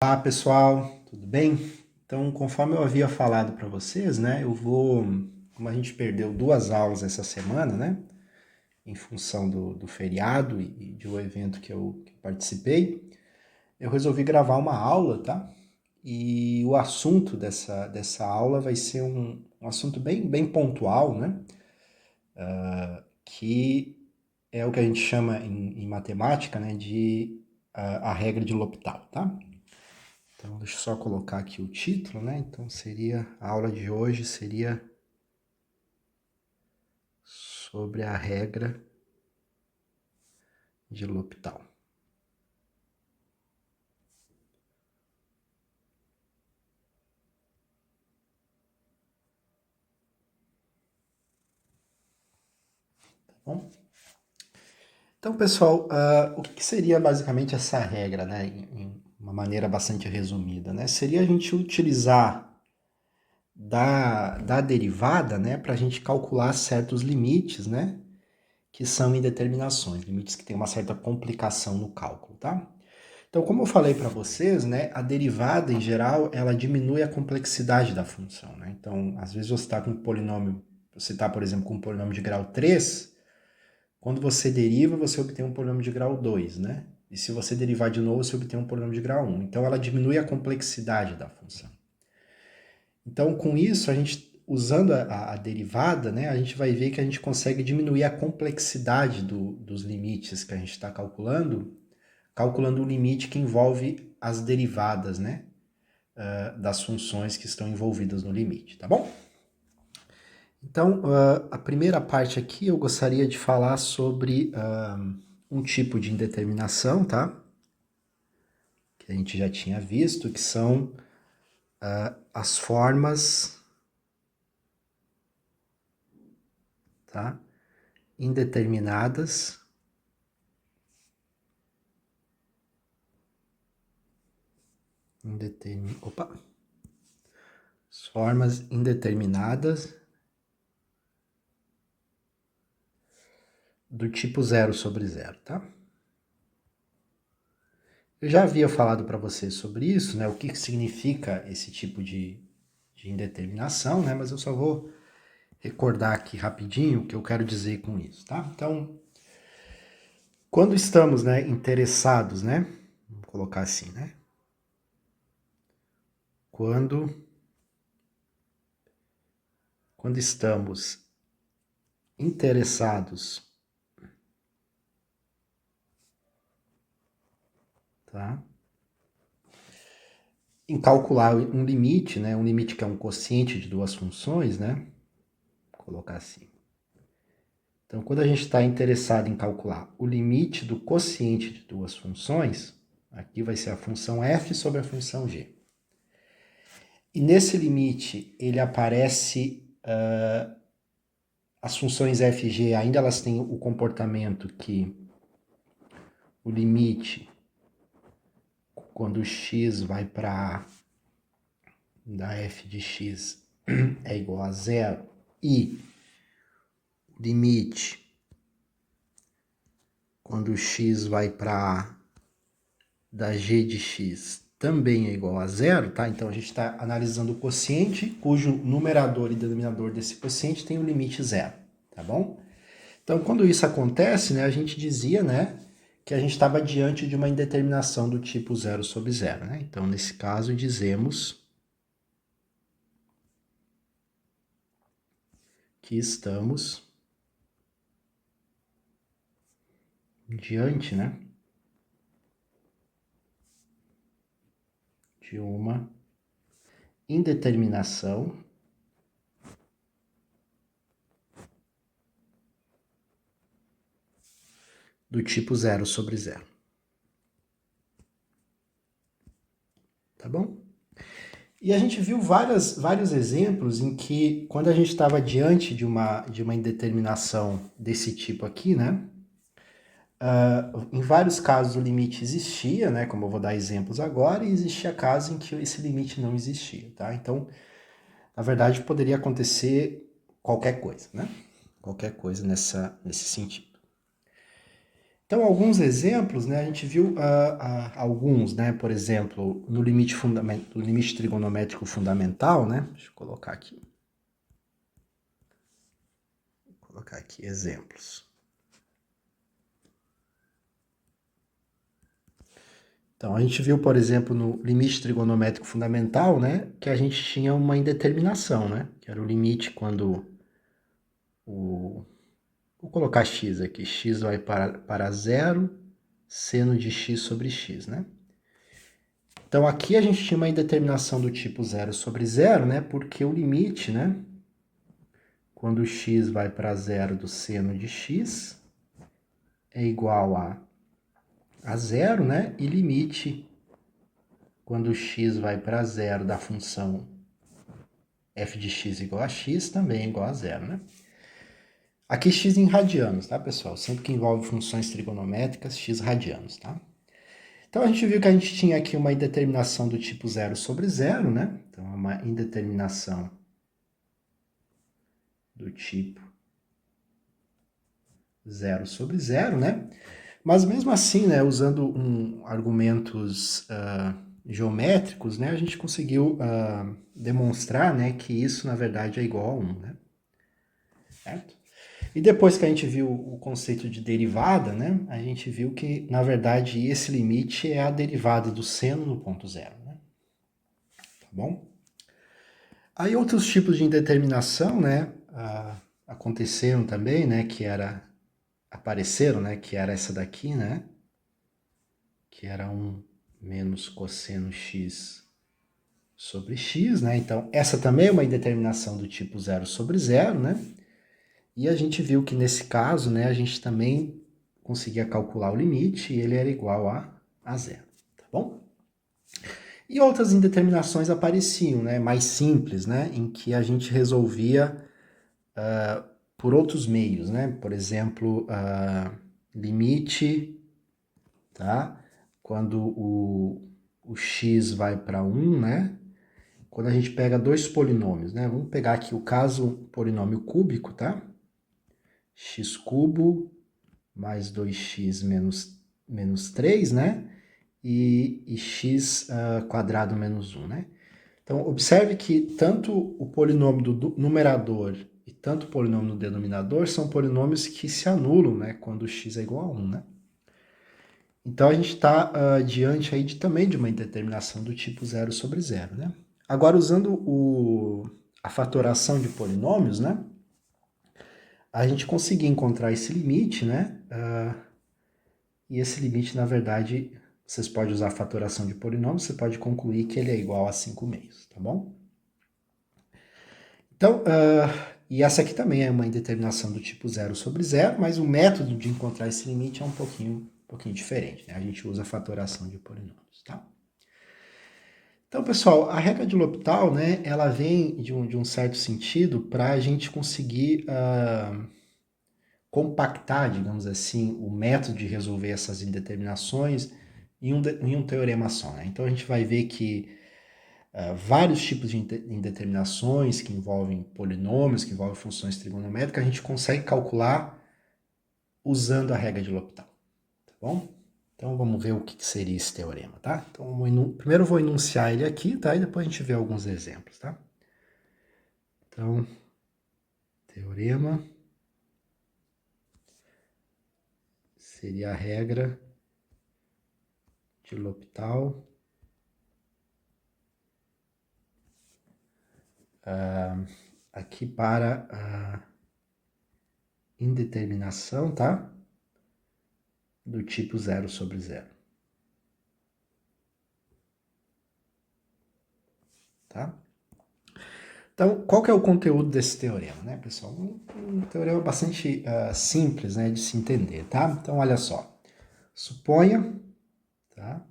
Olá pessoal, tudo bem? Então, conforme eu havia falado para vocês, né, como a gente perdeu 2 aulas essa semana, né, em função do feriado e de um evento que eu participei, eu resolvi gravar uma aula, tá? E o assunto dessa aula vai ser um assunto bem pontual, né, que é o que a gente chama em matemática, né, de a regra de L'Hopital, tá? Então, deixa eu só colocar aqui o título, né? Então, a aula de hoje seria sobre a regra de L'Hopital. Tá bom? Então, pessoal, o que seria basicamente essa regra, né? Em uma maneira bastante resumida, né? Seria a gente utilizar da derivada, né? Para a gente calcular certos limites, né? Que são indeterminações, limites que têm uma certa complicação no cálculo, tá? Então, como eu falei para vocês, né, a derivada, em geral, ela diminui a complexidade da função, né? Então, às vezes você está com um polinômio, você está, por exemplo, com um polinômio de grau 3, quando você deriva, você obtém um polinômio de grau 2, né? E se você derivar de novo, você obtém um polinômio de grau 1. Então, ela diminui a complexidade da função. Então, com isso, a gente, usando a derivada, né, a gente vai ver que a gente consegue diminuir a complexidade dos limites que a gente está calculando o limite que envolve as derivadas, né, das funções que estão envolvidas no limite, tá bom? Então, a primeira parte aqui eu gostaria de falar sobre um tipo de indeterminação, tá? Que a gente já tinha visto, que são as formas, tá? Indeterminadas as formas indeterminadas do tipo 0 sobre 0, tá? Eu já havia falado para vocês sobre isso, né? O que significa esse tipo de indeterminação, né? Mas eu só vou recordar aqui rapidinho o que eu quero dizer com isso, tá? Então, quando estamos, né, interessados, né? Vamos colocar assim, né? Quando estamos interessados, tá? Em calcular um limite, né? Um limite que é um quociente de duas funções, né? Vou colocar assim. Então, quando a gente está interessado em calcular o limite do quociente de duas funções, aqui vai ser a função f sobre a função g. E nesse limite, ele aparece, as funções f e g ainda elas têm o comportamento que o limite, quando x vai para a da f de x é igual a zero, e o limite, quando x vai para a da g de x também é igual a zero, tá? Então a gente está analisando o quociente, cujo numerador e denominador desse quociente tem o limite zero, tá bom? Então quando isso acontece, né, a gente dizia, né, que a gente estava diante de uma indeterminação do tipo 0 sobre 0, né? Então nesse caso dizemos que estamos diante, né, de uma indeterminação do tipo 0 sobre 0. Tá bom? E a gente viu vários exemplos em que, quando a gente estava diante de uma indeterminação desse tipo aqui, né? Em vários casos o limite existia, né? Como eu vou dar exemplos agora, e existia casos em que esse limite não existia, tá? Então, na verdade, poderia acontecer qualquer coisa, né? Qualquer coisa nesse sentido. Então, alguns exemplos, né, a gente viu alguns, né, por exemplo, no limite, no limite trigonométrico fundamental, né, deixa eu colocar aqui. Vou colocar aqui exemplos. Então, a gente viu, por exemplo, no limite trigonométrico fundamental, né, que a gente tinha uma indeterminação, né, que era o limite quando vou colocar x aqui, x vai para zero, seno de x sobre x, né? Então, aqui a gente tinha uma indeterminação do tipo zero sobre zero, né, porque o limite, né, quando x vai para zero do seno de x é igual a zero, né, e limite quando x vai para zero da função f de x igual a x também é igual a zero, né? Aqui x em radianos, tá, pessoal? Sempre que envolve funções trigonométricas, x radianos, tá? Então, a gente viu que a gente tinha aqui uma indeterminação do tipo zero sobre zero, né? Então, é uma indeterminação do tipo zero sobre zero, né? Mas mesmo assim, né, usando argumentos geométricos, né, a gente conseguiu demonstrar, né, que isso, na verdade, é igual a 1, né? Certo? E depois que a gente viu o conceito de derivada, né, a gente viu que, na verdade, esse limite é a derivada do seno no ponto zero, né? Tá bom? Aí outros tipos de indeterminação, né, aconteceram também, né, apareceram, né, que era essa daqui, né, que era 1 menos cosseno x sobre x, né, então essa também é uma indeterminação do tipo zero sobre zero, né, e a gente viu que nesse caso, né, a gente também conseguia calcular o limite e ele era igual a zero, tá bom? E outras indeterminações apareciam, né, mais simples, né, em que a gente resolvia por outros meios, né, por exemplo, limite, tá, quando o x vai para 1, né, quando a gente pega dois polinômios, né, vamos pegar aqui o caso polinômio cúbico, tá, x cubo mais 2x menos 3, né? E x quadrado menos 1, né? Então, observe que tanto o polinômio do numerador e tanto o polinômio do denominador são polinômios que se anulam, né? Quando x é igual a 1, né? Então, a gente está diante aí também de uma indeterminação do tipo zero sobre zero, né? Agora, usando a fatoração de polinômios, né? A gente conseguir encontrar esse limite, né? E esse limite, na verdade, vocês podem usar a fatoração de polinômios, você pode concluir que ele é igual a 5 meios, tá bom? Então, e essa aqui também é uma indeterminação do tipo zero sobre zero, mas o método de encontrar esse limite é um pouquinho diferente, né? A gente usa a fatoração de polinômios, tá? Então, pessoal, a regra de L'Hopital, né, ela vem de um certo sentido para a gente conseguir compactar, digamos assim, o método de resolver essas indeterminações em um teorema só, né? Então a gente vai ver que vários tipos de indeterminações que envolvem polinômios, que envolvem funções trigonométricas, a gente consegue calcular usando a regra de L'Hopital, tá bom? Então vamos ver o que seria esse teorema, tá? Então primeiro eu vou enunciar ele aqui, tá? E depois a gente vê alguns exemplos, tá? Então, teorema seria a regra de L'Hopital aqui para a indeterminação, tá? Do tipo zero sobre zero. Tá? Então, qual que é o conteúdo desse teorema, né, pessoal? Um teorema bastante simples, né, de se entender, tá? Então, olha só. Suponha, tá?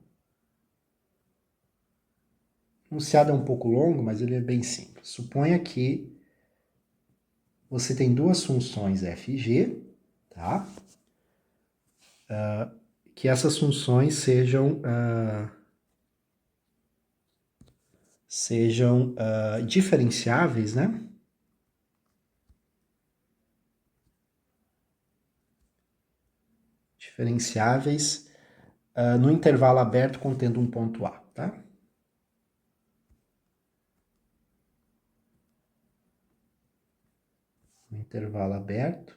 O enunciado é um pouco longo, mas ele é bem simples. Suponha que você tem duas funções f e g, tá? Que essas funções sejam diferenciáveis, né? diferenciáveis no intervalo aberto contendo um ponto A, tá? No intervalo aberto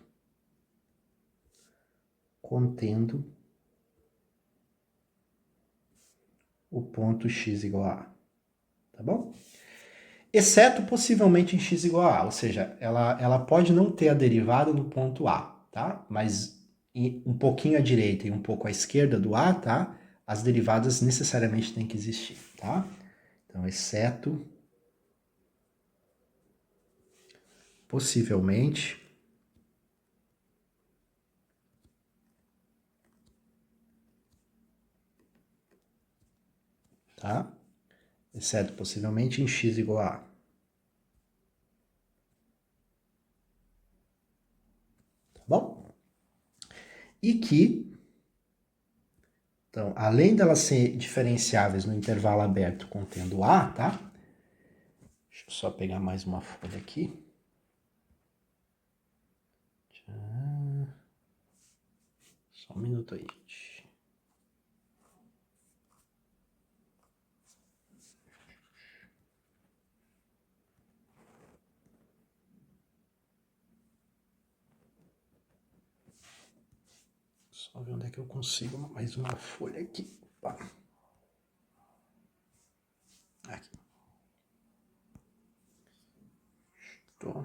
contendo o ponto x igual a A, tá bom? Exceto possivelmente em x igual a A, ou seja, ela pode não ter a derivada no ponto A, tá? Mas um pouquinho à direita e um pouco à esquerda do A, tá? As derivadas necessariamente têm que existir, tá? Então, exceto possivelmente tá? Exceto possivelmente em x igual a A. Tá bom? E que, então, além delas serem diferenciáveis no intervalo aberto contendo A, tá? Deixa eu só pegar mais uma folha aqui. Só um minuto aí, gente. Só ver onde é que eu consigo mais uma folha aqui. Opa. Aqui. Tô.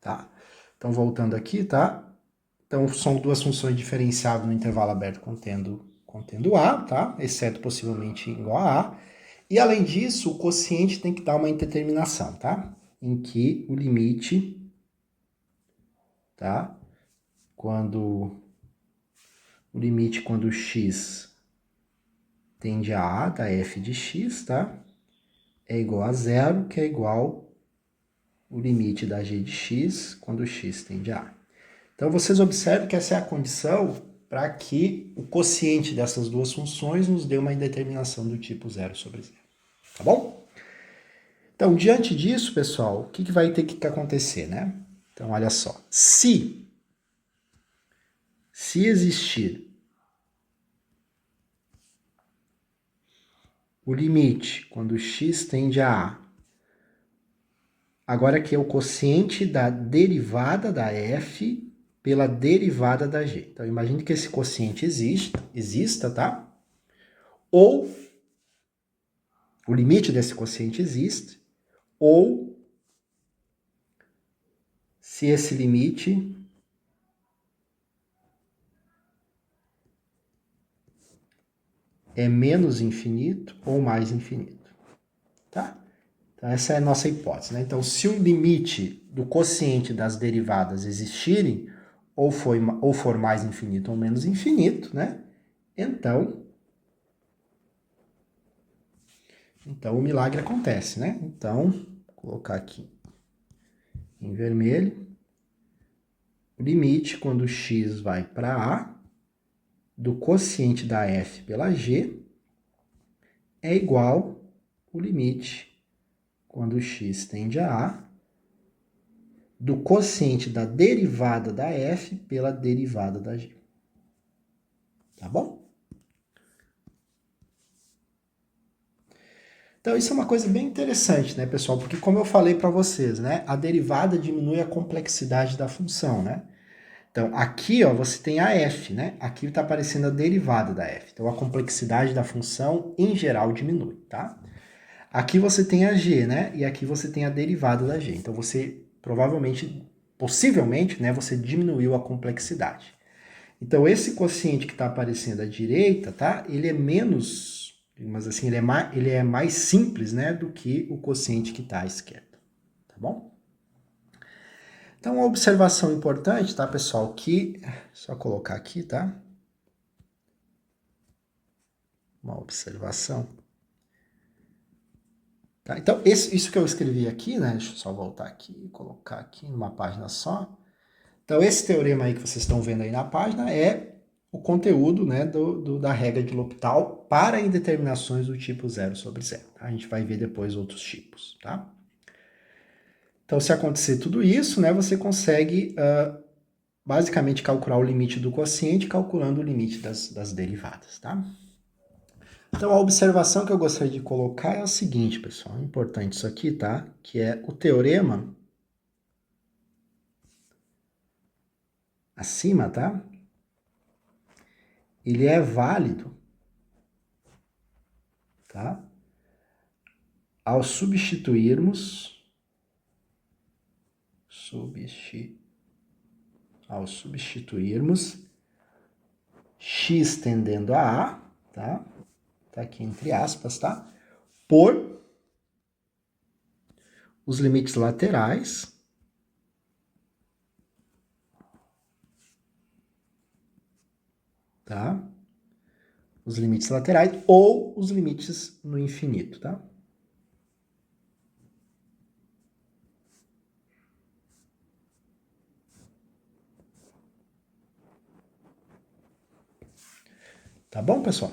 Tá? Então, voltando aqui, tá? Então, são duas funções diferenciáveis no intervalo aberto contendo A, tá? Exceto possivelmente igual a A. E, além disso, o quociente tem que dar uma indeterminação, tá? Em que o limite, tá? Quando x tende a A da f de x, tá? É igual a zero, que é igual o limite da g de x quando x tende a A. Então, vocês observam que essa é a condição para que o quociente dessas duas funções nos dê uma indeterminação do tipo 0 sobre 0. Tá bom? Então, diante disso, pessoal, o que vai ter que acontecer, né? Então, olha só. Se existir o limite quando x tende a A, agora que é o quociente da derivada da f pela derivada da g. Então, imagine que esse quociente exista, tá? Ou o limite desse quociente existe, ou se esse limite é menos infinito ou mais infinito, tá? Então, essa é a nossa hipótese, né? Então, se o limite do quociente das derivadas existirem, ou for mais infinito ou menos infinito, né? Então o milagre acontece, né? Então, vou colocar aqui em vermelho. O limite, quando x vai para A, do quociente da f pela g, é igual o limite, quando x tende a A, do quociente da derivada da f pela derivada da g. Tá bom? Então, isso é uma coisa bem interessante, né, pessoal? Porque, como eu falei para vocês, né, a derivada diminui a complexidade da função, né? Então, aqui, ó, você tem a f, né? Aqui está aparecendo a derivada da f. Então, a complexidade da função, em geral, diminui, tá? Aqui você tem a g, né? E aqui você tem a derivada da g. Então, você possivelmente, né, você diminuiu a complexidade. Então, esse quociente que está aparecendo à direita, tá? Ele é menos, mas assim, ele é mais simples, né, do que o quociente que está à esquerda, tá bom? Então, uma observação importante, tá, pessoal, que, só colocar aqui, tá? Uma observação. Tá? Então, isso que eu escrevi aqui, né, deixa eu só voltar aqui e colocar aqui numa página só. Então, esse teorema aí que vocês estão vendo aí na página é o conteúdo, né, da regra de L'Hopital para indeterminações do tipo 0 sobre 0. Tá? A gente vai ver depois outros tipos, tá? Então, se acontecer tudo isso, né, você consegue basicamente calcular o limite do quociente calculando o limite das derivadas, tá? Então, a observação que eu gostaria de colocar é a seguinte, pessoal, é importante isso aqui, tá? Que é o teorema acima, tá? Ele é válido, tá? Ao substituirmos x tendendo a A, tá? Tá aqui entre aspas, tá? Por os limites laterais, tá? Os limites laterais ou os limites no infinito, tá? Tá bom, pessoal?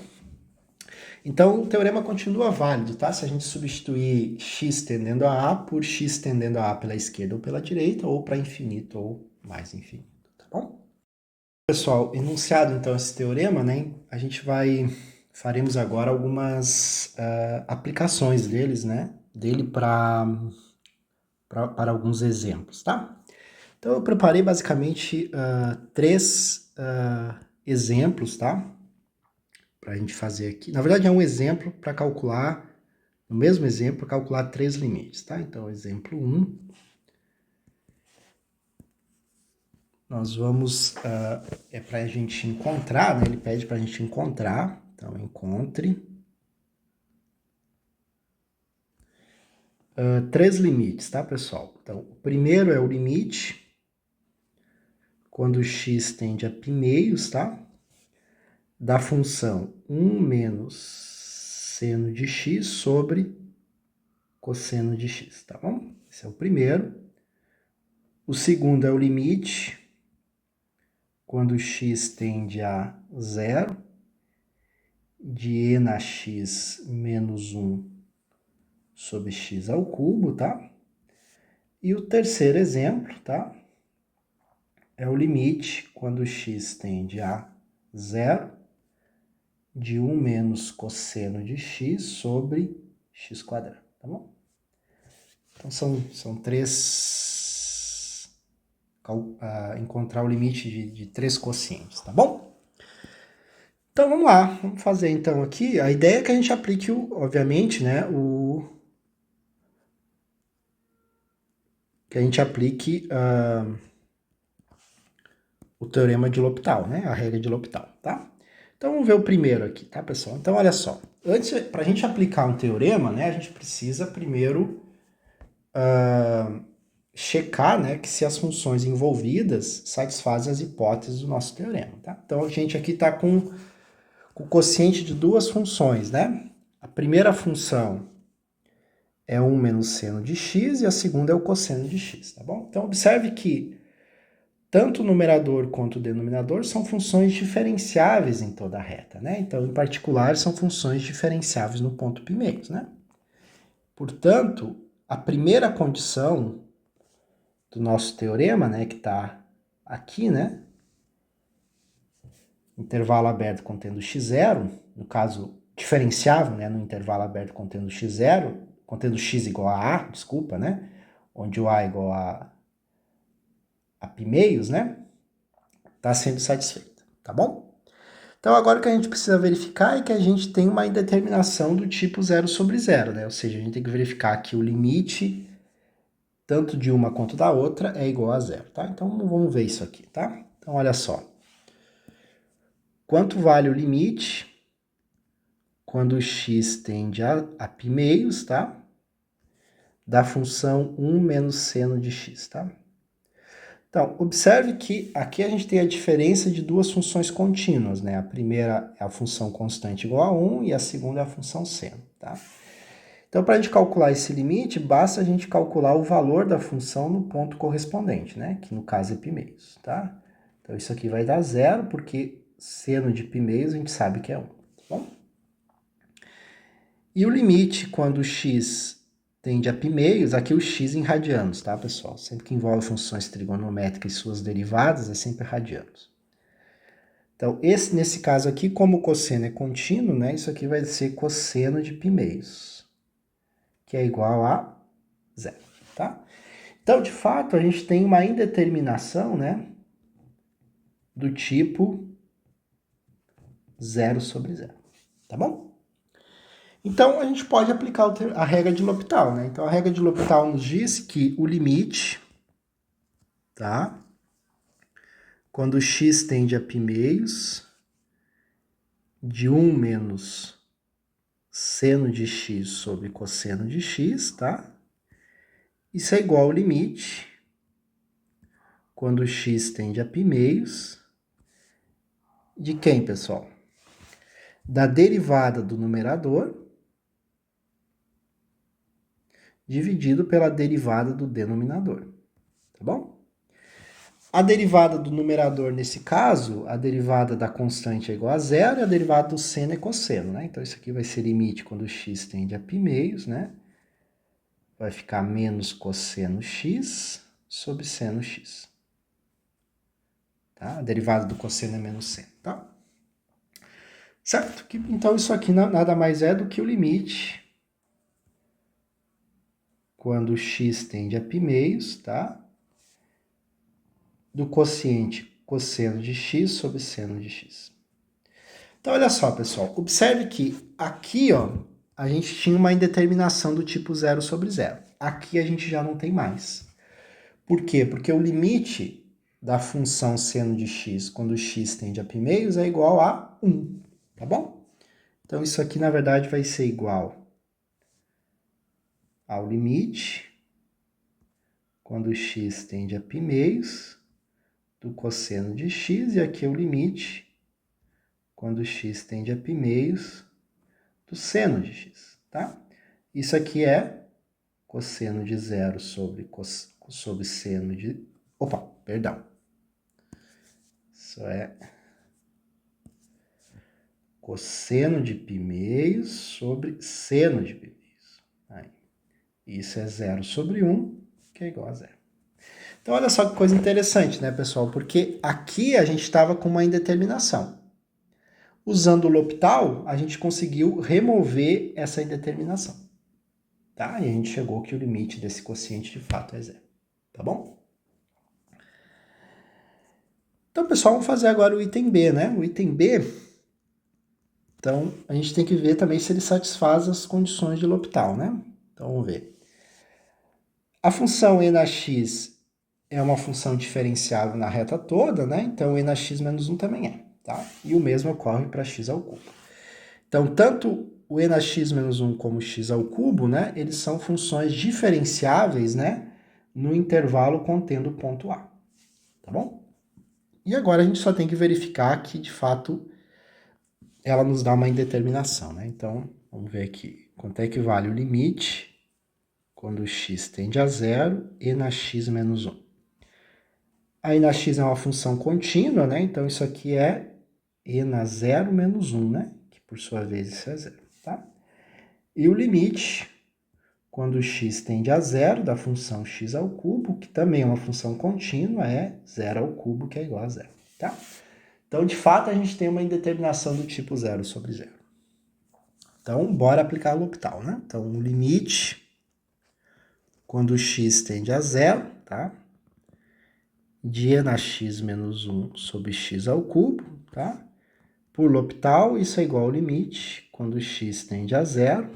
Então, o teorema continua válido, tá? Se a gente substituir x tendendo a A por x tendendo a A pela esquerda ou pela direita, ou para infinito ou mais infinito, tá bom? Pessoal, enunciado então esse teorema, né? Faremos agora algumas aplicações dele para alguns exemplos, tá? Então, eu preparei basicamente três exemplos, tá? Para a gente fazer aqui. Na verdade, é um exemplo para calcular, no mesmo exemplo, calcular três limites, tá? Então, exemplo 1. Nós vamos, é para a gente encontrar, né? Ele pede para a gente encontrar, então, encontre três limites, tá, pessoal? Então, o primeiro é o limite quando x tende a π meios, tá? Da função 1 menos seno de x sobre cosseno de x, tá bom? Esse é o primeiro. O segundo é o limite quando x tende a zero de e na x menos 1 sobre x ao cubo, tá? E o terceiro exemplo, tá? É o limite quando x tende a zero de 1 menos cosseno de x sobre x quadrado, tá bom? Então, são três... encontrar o limite de três quocientes, tá bom? Então, vamos lá. Vamos fazer, então, aqui. A ideia é que a gente aplique, obviamente, né, que a gente aplique o teorema de L'Hopital, né, a regra de L'Hopital, tá? Então, vamos ver o primeiro aqui, tá, pessoal? Então, olha só. Antes, para a gente aplicar um teorema, né, a gente precisa primeiro checar, né, que se as funções envolvidas satisfazem as hipóteses do nosso teorema, tá? Então, a gente aqui está com o quociente de duas funções, né? A primeira função é 1 menos seno de x e a segunda é o cosseno de x, tá bom? Então, observe que tanto o numerador quanto o denominador são funções diferenciáveis em toda a reta, né? Então, em particular, são funções diferenciáveis no ponto π meios, né? Portanto, a primeira condição do nosso teorema, né, que está aqui, né? Intervalo aberto contendo x0, no caso, diferenciável, né, no intervalo aberto contendo x0, contendo x igual a A, desculpa, né? Onde o A é igual a π meios, né? Está sendo satisfeita, tá bom? Então, agora o que a gente precisa verificar é que a gente tem uma indeterminação do tipo 0 sobre 0, né? Ou seja, a gente tem que verificar que o limite, tanto de uma quanto da outra, é igual a zero, tá? Então, vamos ver isso aqui, tá? Então, olha só. Quanto vale o limite quando x tende a π meios, tá? Da função 1 menos seno de x, tá? Então, observe que aqui a gente tem a diferença de duas funções contínuas, né? A primeira é a função constante igual a 1 e a segunda é a função seno, tá? Então, para a gente calcular esse limite, basta a gente calcular o valor da função no ponto correspondente, né? Que no caso é π meios, tá? Então, isso aqui vai dar zero, porque seno de π meios a gente sabe que é 1, tá bom? E o limite quando x tende a π-meios, aqui o x em radianos, tá, pessoal? Sempre que envolve funções trigonométricas e suas derivadas, é sempre radianos. Então, nesse caso aqui, como o cosseno é contínuo, né, isso aqui vai ser cosseno de π-meios, que é igual a zero, tá? Então, de fato, a gente tem uma indeterminação, né, do tipo 0 sobre 0, tá bom? Então, a gente pode aplicar a regra de L'Hopital, né? Então, a regra de L'Hopital nos diz que o limite, tá? Quando x tende a π-meios, de 1 menos seno de x sobre cosseno de x, tá? Isso é igual ao limite, quando x tende a π-meios, de quem, pessoal? Da derivada do numerador dividido pela derivada do denominador, tá bom? A derivada do numerador, nesse caso, a derivada da constante é igual a zero e a derivada do seno é cosseno, né? Então, isso aqui vai ser limite quando x tende a π-meios, né? Vai ficar menos cosseno x sobre seno x. Tá? A derivada do cosseno é menos seno, tá? Certo? Então, isso aqui nada mais é do que o limite quando x tende a π-meios, tá? Do quociente cosseno de x sobre seno de x. Então, olha só, pessoal. Observe que aqui, ó, a gente tinha uma indeterminação do tipo 0 sobre 0. Aqui a gente já não tem mais. Por quê? Porque o limite da função seno de x quando x tende a π-meios é igual a 1, tá bom? Então, isso aqui, na verdade, vai ser igual ao limite quando x tende a π-meios do cosseno de x, e aqui é o limite quando x tende a π-meios do seno de x, tá? Isso aqui é cosseno de 0 sobre seno de... Opa, perdão. Isso é cosseno de π-meios sobre seno de π-meios. Aí. Isso é 0 sobre 1, que é igual a 0. Então, olha só que coisa interessante, né, pessoal? Porque aqui a gente estava com uma indeterminação. Usando o L'Hopital, a gente conseguiu remover essa indeterminação. Tá? E a gente chegou que o limite desse quociente de fato é 0. Tá bom? Então, pessoal, vamos fazer agora o item B, né? O item B, então, a gente tem que ver também se ele satisfaz as condições de L'Hopital, né? Então, vamos ver. A função e na x é uma função diferenciável na reta toda, né? Então, e na x menos 1 também é, tá? E o mesmo ocorre para x ao cubo. Então, tanto o e na x menos 1 como o x ao cubo, né? Eles são funções diferenciáveis, né? No intervalo contendo o ponto A, tá bom? E agora a gente só tem que verificar que, de fato, ela nos dá uma indeterminação, né? Então, vamos ver aqui. Quanto é que vale o limite quando x tende a 0 e na x menos 1? A e na x é uma função contínua, né? Então, isso aqui é e na 0 menos 1, né? Que, por sua vez, isso é 0, tá? E o limite, quando x tende a 0, da função x ao cubo, que também é uma função contínua, é 0 ao cubo, que é igual a 0, tá? Então, de fato, a gente tem uma indeterminação do tipo 0 sobre 0. Então, bora aplicar o L'Hopital, né? Então, o limite, quando x tende a 0, tá? De e na x menos 1 sobre x ao cubo, tá? Por L'Hopital, isso é igual ao limite, quando x tende a 0,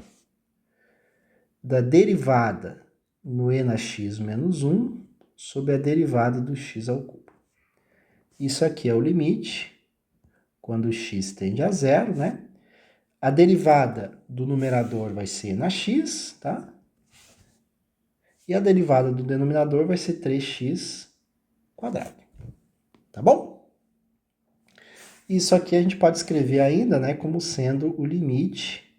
da derivada no e na x menos 1 sobre a derivada do x ao cubo. Isso aqui é o limite, quando x tende a 0, né? A derivada do numerador vai ser e na x, tá? E a derivada do denominador vai ser 3x quadrado, tá bom? Isso aqui a gente pode escrever ainda, né, como sendo o limite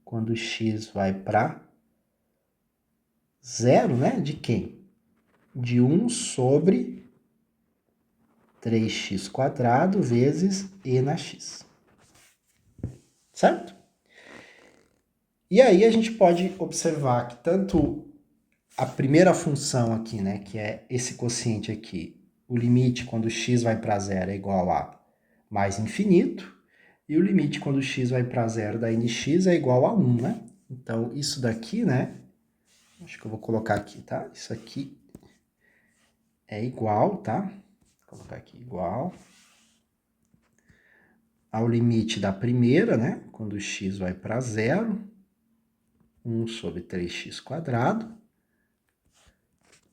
quando x vai para 0, né, de quem? De 1 sobre 3x quadrado vezes e na x. Certo? E aí a gente pode observar que tanto a primeira função aqui, né, que é esse quociente aqui, o limite quando x vai para zero é igual a mais infinito, e o limite quando x vai para zero da nx é igual a 1, né? Então, isso daqui, né, acho que eu vou colocar aqui, tá? Isso aqui é igual, tá? Vou colocar aqui igual ao limite da primeira, né, quando x vai para zero, 1 sobre 3x quadrado,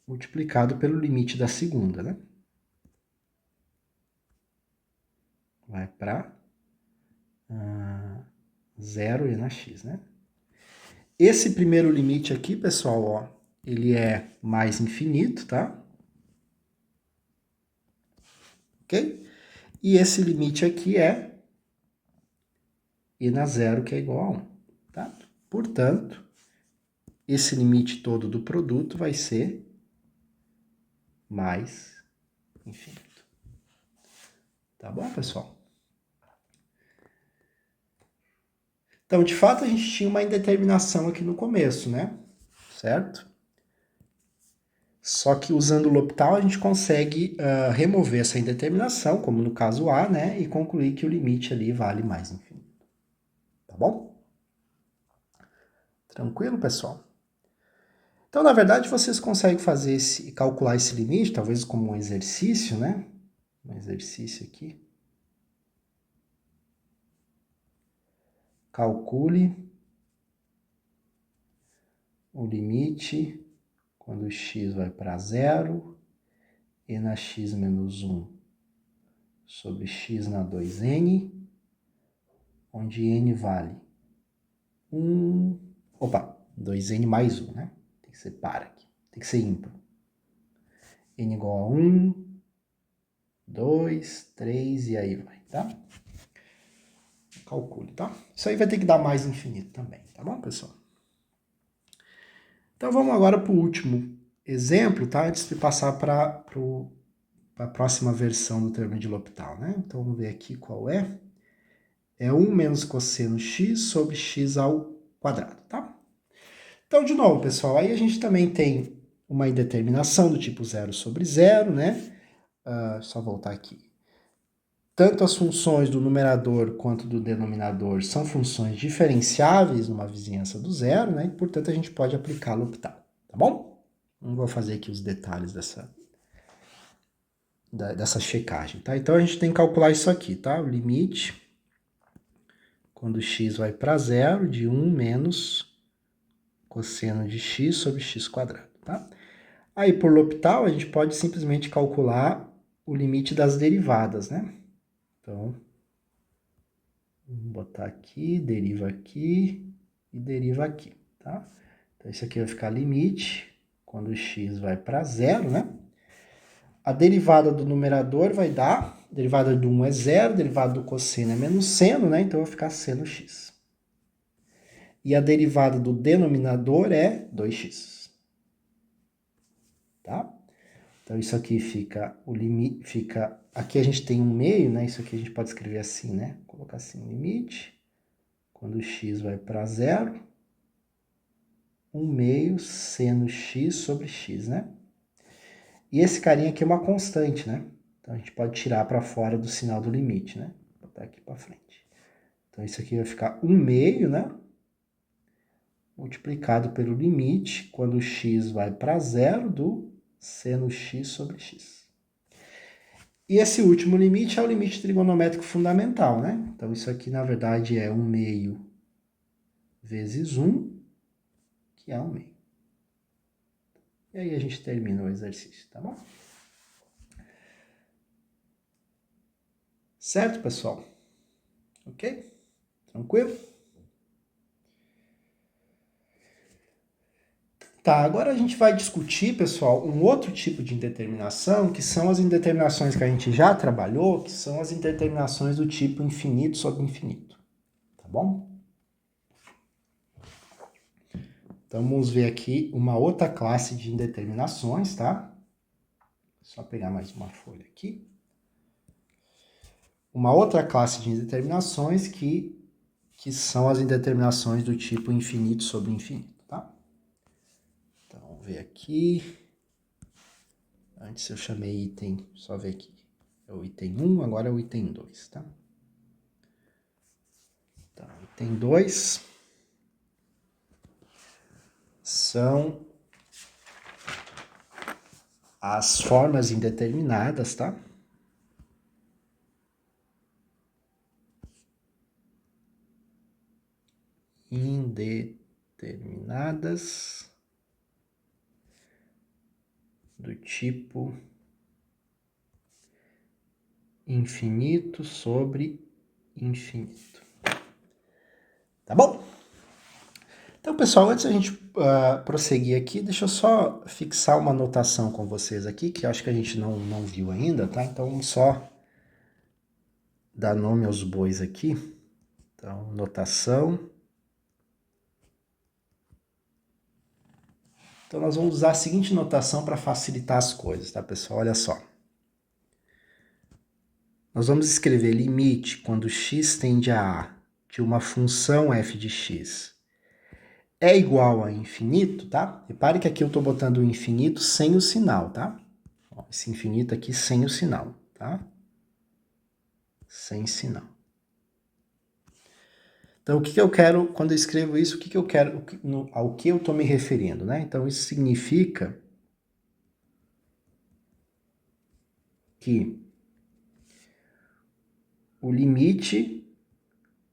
multiplicado pelo limite da segunda, né? Vai para zero e na x, né? Esse primeiro limite aqui, pessoal, ó, ele é mais infinito, tá? Ok? E esse limite aqui é e na zero, que é igual a 1, tá? Portanto, esse limite todo do produto vai ser mais infinito. Tá bom, pessoal? Então, de fato, a gente tinha uma indeterminação aqui no começo, né? Certo? Só que usando o L'Hopital a gente consegue remover essa indeterminação, como no caso A, né? E concluir que o limite ali vale mais infinito. Tá bom? Tranquilo, pessoal? Então, na verdade, vocês conseguem fazer calcular esse limite, talvez como um exercício, né? Um exercício aqui. Calcule o limite quando x vai para zero e na x menos 1 sobre x na 2n, onde n vale 1... Opa, 2n mais 1, né? Tem que ser par aqui, tem que ser ímpar. N igual a 1, 2, 3 e aí vai, tá? Calcule, tá? Isso aí vai ter que dar mais infinito também, tá bom, pessoal? Então vamos agora para o último exemplo, tá? Antes de passar para a próxima versão do termo de L'Hopital, né? Então vamos ver aqui qual é. É 1 menos cosseno x sobre x ao quadrado, tá? Então, de novo, pessoal, aí a gente também tem uma indeterminação do tipo 0 sobre 0, né? Só voltar aqui. Tanto as funções do numerador quanto do denominador são funções diferenciáveis numa vizinhança do zero, né? E, portanto, a gente pode aplicar L'Hopital, tá bom? Não vou fazer aqui os detalhes dessa checagem, tá? Então, a gente tem que calcular isso aqui, tá? O limite, quando x vai para zero, de 1 menos cosseno de x sobre x quadrado, tá? Aí, por L'Hopital, a gente pode simplesmente calcular o limite das derivadas, né? Então, vamos botar aqui, deriva aqui e deriva aqui, tá? Então, isso aqui vai ficar limite, quando x vai para zero, né? A derivada do numerador vai dar, derivada do 1 é zero, derivada do cosseno é menos seno, né? Então, vai ficar seno x. E a derivada do denominador é 2x. Tá? Então, isso aqui fica, o limite, fica, aqui a gente tem um meio, né? Isso aqui a gente pode escrever assim, né? Vou colocar assim, limite, quando x vai para zero, 1 meio seno x sobre x, né? E esse carinha aqui é uma constante, né? Então, a gente pode tirar para fora do sinal do limite, né? Vou botar aqui para frente. Então, isso aqui vai ficar 1 meio, né? Multiplicado pelo limite, quando x vai para zero, do seno x sobre x. E esse último limite é o limite trigonométrico fundamental, né? Então, isso aqui, na verdade, é 1 meio vezes 1, que é 1 meio. E aí a gente termina o exercício, tá bom? Certo, pessoal? Ok? Tranquilo? Tá, agora a gente vai discutir, pessoal, um outro tipo de indeterminação, que são as indeterminações que a gente já trabalhou, que são as indeterminações do tipo infinito sobre infinito. Tá bom? Então, vamos ver aqui uma outra classe de indeterminações, tá? Só pegar mais uma folha aqui. Uma outra classe de indeterminações que que são as indeterminações do tipo infinito sobre infinito, tá? Então, vamos ver aqui. Antes eu chamei item, só ver aqui. É o item 1, agora é o item 2, tá? Então, item 2 são as formas indeterminadas, tá? Indeterminadas do tipo infinito sobre infinito. Tá bom? Então, pessoal, antes da gente prosseguir aqui, deixa eu só fixar uma anotação com vocês aqui, que eu acho que a gente não viu ainda, tá? Então, vamos só dar nome aos bois aqui. Então, notação. Então, nós vamos usar a seguinte notação para facilitar as coisas, tá, pessoal? Olha só. Nós vamos escrever limite quando x tende a A de uma função f de x é igual a infinito, tá? Repare que aqui eu estou botando o infinito sem o sinal, tá? Ó, esse infinito aqui sem o sinal, tá? Sem sinal. Então, o que eu quero, quando eu escrevo isso, o que eu quero, ao que eu estou me referindo, né? Então, isso significa que o limite,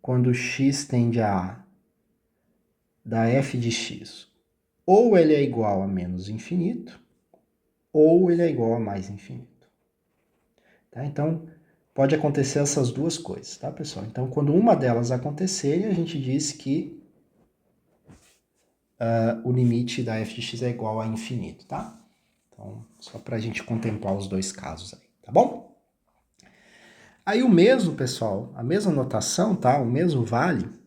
quando x tende a A da f de x, ou ele é igual a menos infinito, ou ele é igual a mais infinito. Tá? Então, pode acontecer essas duas coisas, tá, pessoal? Então, quando uma delas acontecer, a gente diz que o limite da f de x é igual a infinito, tá? Então, só para a gente contemplar os dois casos aí, tá bom? Aí o mesmo, pessoal, a mesma notação, tá? O mesmo vale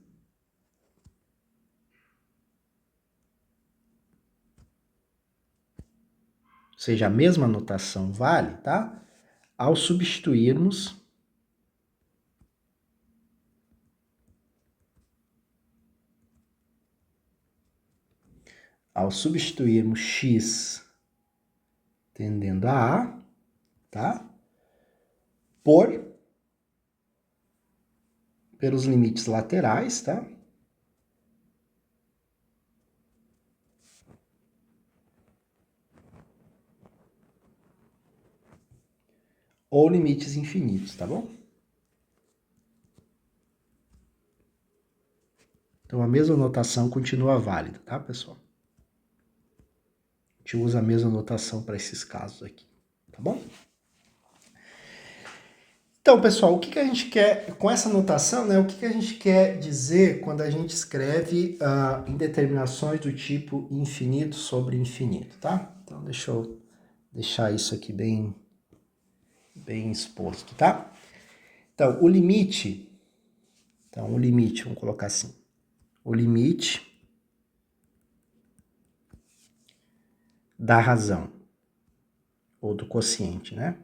ou seja, a mesma notação vale, tá? Ao substituirmos x tendendo a A, tá? Pelos limites laterais, tá? Ou limites infinitos, tá bom? Então, a mesma notação continua válida, tá, pessoal? A gente usa a mesma notação para esses casos aqui, tá bom? Então, pessoal, o que a gente quer, com essa notação, né, o que a gente quer dizer quando a gente escreve indeterminações do tipo infinito sobre infinito, tá? Então, deixa eu deixar isso aqui bem exposto, tá? Então, o limite, vamos colocar assim, o limite da razão, ou do quociente, né?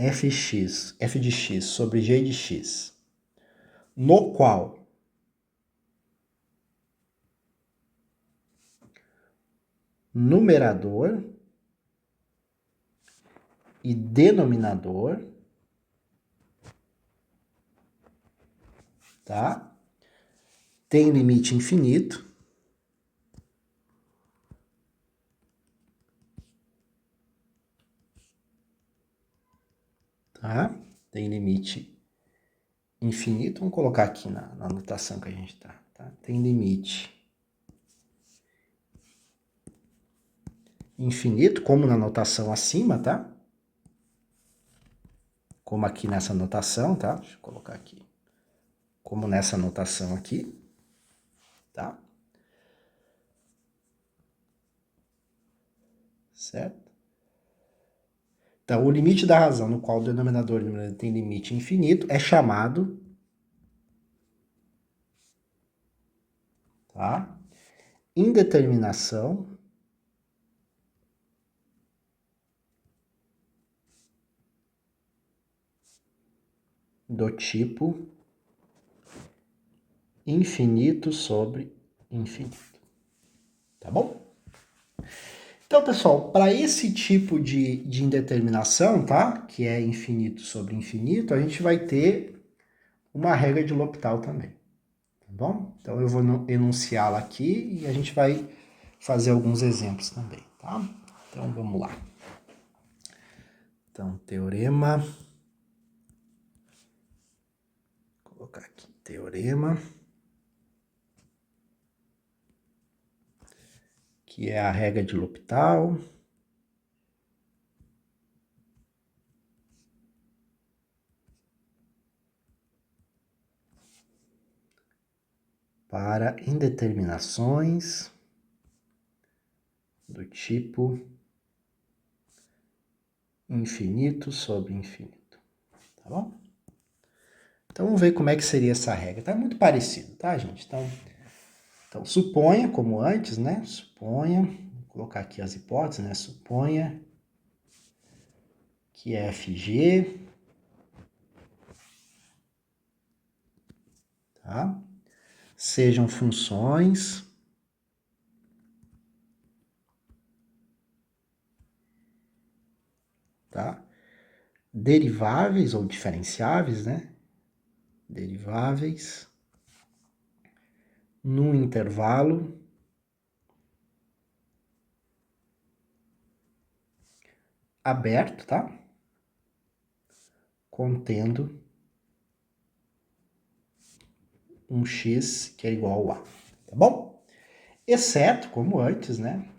f de x sobre g de x, no qual numerador e denominador, tá? Tem limite infinito, tá? Tem limite infinito, vamos colocar aqui na notação que a gente tá? Tem limite infinito, como na notação acima, tá? Como aqui nessa notação, tá? Deixa eu colocar aqui. Como nessa notação aqui, tá? Certo? Então, o limite da razão no qual o denominador e o numerador tem limite infinito é chamado, tá? Indeterminação do tipo infinito sobre infinito. Tá bom? Então, pessoal, para esse tipo de indeterminação, tá? Que é infinito sobre infinito, a gente vai ter uma regra de L'Hopital também. Tá bom? Então, eu vou enunciá-la aqui e a gente vai fazer alguns exemplos também, tá? Então, vamos lá. Então, teorema. Vou colocar aqui, teorema. Que é a regra de L'Hopital. Para indeterminações do tipo infinito sobre infinito. Tá bom? Então, vamos ver como é que seria essa regra. Tá muito parecido, tá, gente? Então suponha, como antes, né? Suponha, vou colocar aqui as hipóteses, né? Suponha que FG, tá? Sejam funções tá? Deriváveis ou diferenciáveis, né? Deriváveis num intervalo aberto, tá? Contendo um x que é igual a, tá bom? Exceto, como antes, né?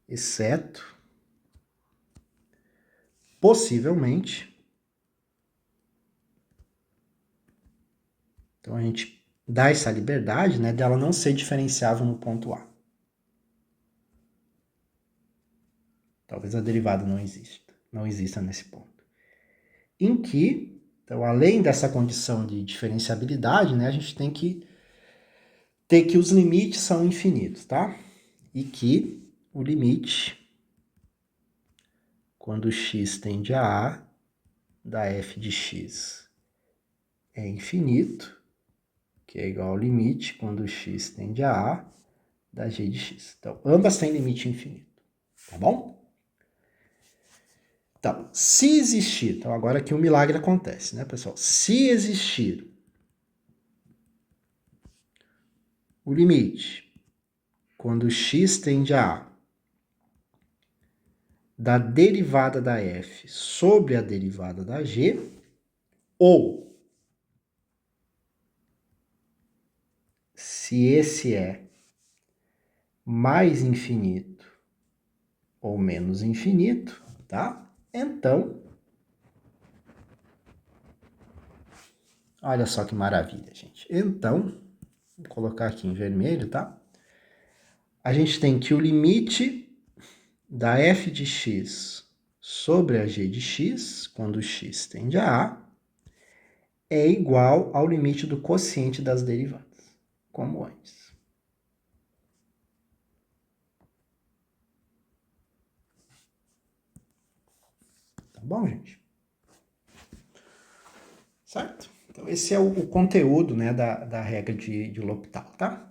Exceto, possivelmente, então a gente dá essa liberdade, né, dela não ser diferenciável no ponto A. Talvez a derivada não exista nesse ponto. Em que, então, além dessa condição de diferenciabilidade, né, a gente tem que ter que os limites são infinitos, tá? E que o limite, quando x tende a A, da f de x é infinito, que é igual ao limite quando x tende a A, da g de x. Então, ambas têm limite infinito, tá bom? Então, se existir, então agora aqui um milagre acontece, né, pessoal? Se existir o limite, quando x tende a A, da derivada da f sobre a derivada da g, ou se esse é mais infinito ou menos infinito, tá? Então, olha só que maravilha, gente. Então, vou colocar aqui em vermelho, tá? A gente tem que o limite da f de x sobre a g de x, quando x tende a A, é igual ao limite do quociente das derivadas, como antes. Tá bom, gente? Certo? Então, esse é o conteúdo, né, da regra de L'Hopital, tá?